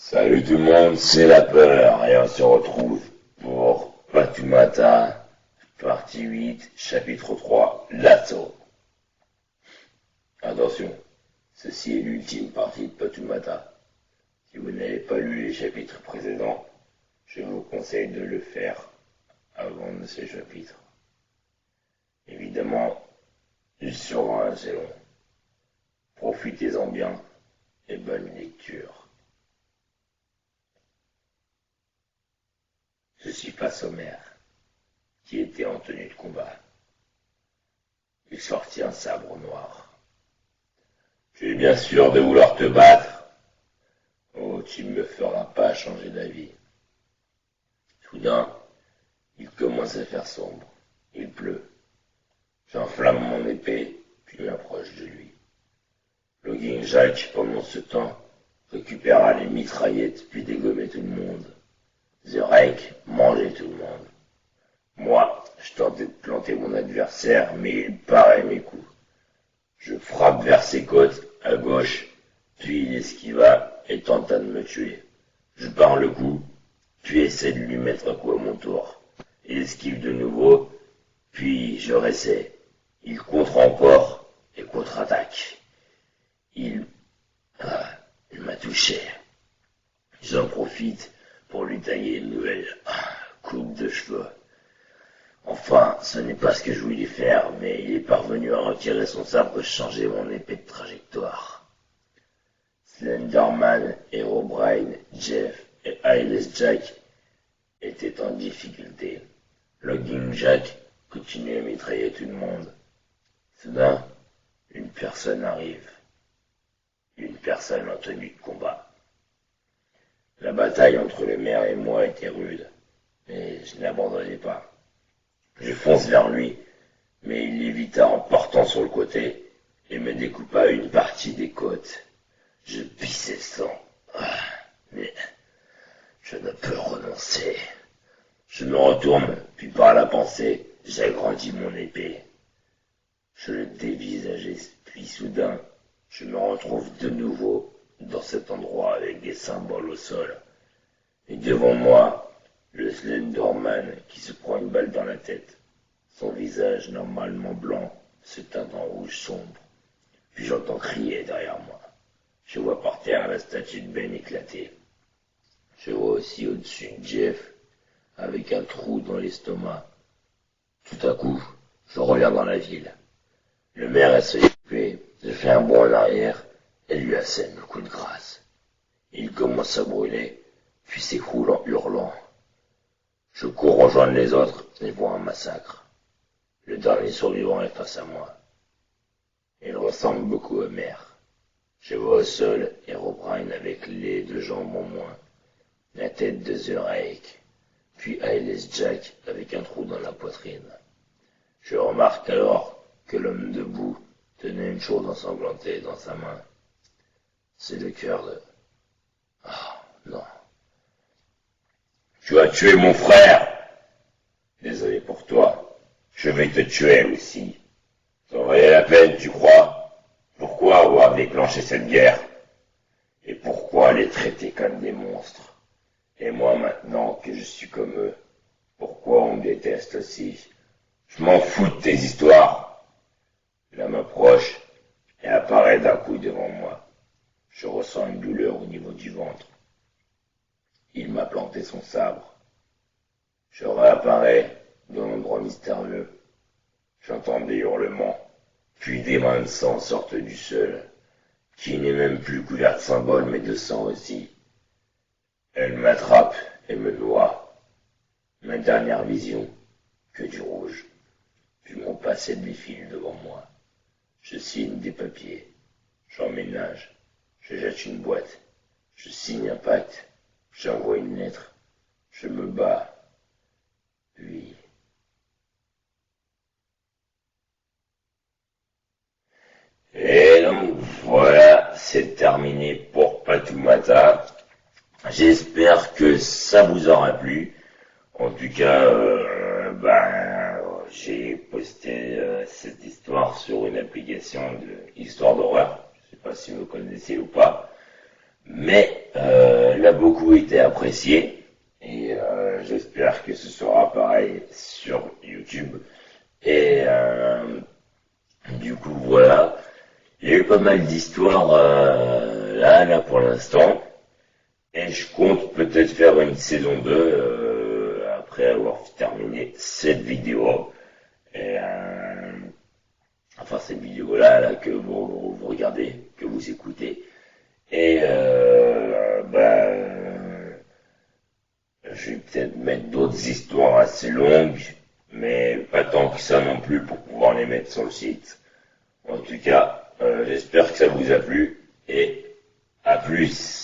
Salut tout le monde, c'est la peur et on se retrouve pour Fatoumata, partie 8, chapitre 3, l'assaut. Attention, ceci est l'ultime partie de Fatoumata. Si vous n'avez pas lu les chapitres précédents, je vous conseille de le faire avant de ce chapitre. Évidemment, il sera assez long. Profitez-en bien et bonne lecture. Je suis face au maire, qui était en tenue de combat. Il sortit un sabre noir. Tu es bien sûr de vouloir te battre? Oh, tu ne me feras pas changer d'avis. Soudain, il commence à faire sombre. Il pleut. J'enflamme mon épée, puis m'approche de lui. Logging Jack, pendant ce temps, récupéra les mitraillettes, puis dégommait tout le monde. The Rake mangeait tout le monde. Moi, je tentais de planter mon adversaire, mais il parait mes coups. Je frappe vers ses côtes, à gauche, puis il esquiva et tenta de me tuer. Je barre le coup, puis essaie de lui mettre un coup à mon tour. Il esquive de nouveau, puis je réessaie. Il contre encore et contre-attaque. Il m'a touché. J'en profite pour lui tailler une nouvelle coupe de cheveux. Enfin, ce n'est pas ce que je voulais faire, mais il est parvenu à retirer son sabre et changer mon épée de trajectoire. Slenderman, Herobrine, Jeff et Eyeless Jack étaient en difficulté. Logging Jack continuait à mitrailler tout le monde. Soudain, une personne arrive. Une personne en tenue de combat. La bataille entre le maire et moi était rude, mais je n'abandonnais pas. Je fonce vers lui, mais il l'évita en portant sur le côté et me découpa une partie des côtes. Je pissais le sang, mais je ne peux renoncer. Je me retourne, puis par la pensée, j'agrandis mon épée. Je le dévisageais, puis soudain, je me retrouve de nouveau dans cet endroit avec des symboles au sol. Et devant moi, le Slenderman qui se prend une balle dans la tête. Son visage normalement blanc se teint en rouge sombre. Puis j'entends crier derrière moi. Je vois par terre la statue de Ben éclater. Je vois aussi au-dessus Jeff avec un trou dans l'estomac. Tout à coup, je reviens dans la ville. Le maire essaie de tuer. Je fais un bond en arrière et lui assène le coup de grâce. Il commence à brûler, puis s'écroule en hurlant. Je cours rejoindre les autres et vois un massacre. Le dernier survivant est face à moi. Il ressemble beaucoup au maire. Je vois au sol Herobrine avec les deux jambes en moins, la tête de The Rake, puis Eyeless Jack avec un trou dans la poitrine. Je remarque alors que l'homme debout tenait une chose ensanglantée dans sa main. C'est le cœur de... non. Tu as tué mon frère. Désolé pour toi. Je vais te tuer aussi. Ça valait la peine, tu crois? Pourquoi avoir déclenché cette guerre? Et pourquoi les traiter comme des monstres? Et moi maintenant que je suis comme eux, pourquoi on me déteste aussi? Je m'en fous de tes histoires. L'homme approche et apparaît d'un coup devant moi. Je ressens une douleur au niveau du ventre. Il m'a planté son sabre. Je réapparais dans l'endroit mystérieux. J'entends des hurlements, puis des mains de sang sortent du sol, qui n'est même plus couvert de symboles mais de sang aussi. Elle m'attrape et me noie. Ma dernière vision, que du rouge. Puis mon passé défile devant moi. Je signe des papiers. J'emménage. Je jette une boîte. Je signe un pacte. J'envoie une lettre. Je me bats. Puis... Et donc voilà, c'est terminé pour Fatoumata. J'espère que ça vous aura plu. En tout cas, j'ai posté cette histoire sur une application de histoire d'horreur. Je sais pas si vous connaissez ou pas. Mais la beaucoup été apprécié et j'espère que ce sera pareil sur YouTube. Et du coup, voilà. Il y a eu pas mal d'histoires là pour l'instant. Et je compte peut-être faire une saison 2 après avoir terminé cette vidéo. Et enfin cette vidéo là que vous regardez, que vous écoutez. Et je vais peut-être mettre d'autres histoires assez longues, mais pas tant que ça non plus pour pouvoir les mettre sur le site. En tout cas, j'espère que ça vous a plu et à plus.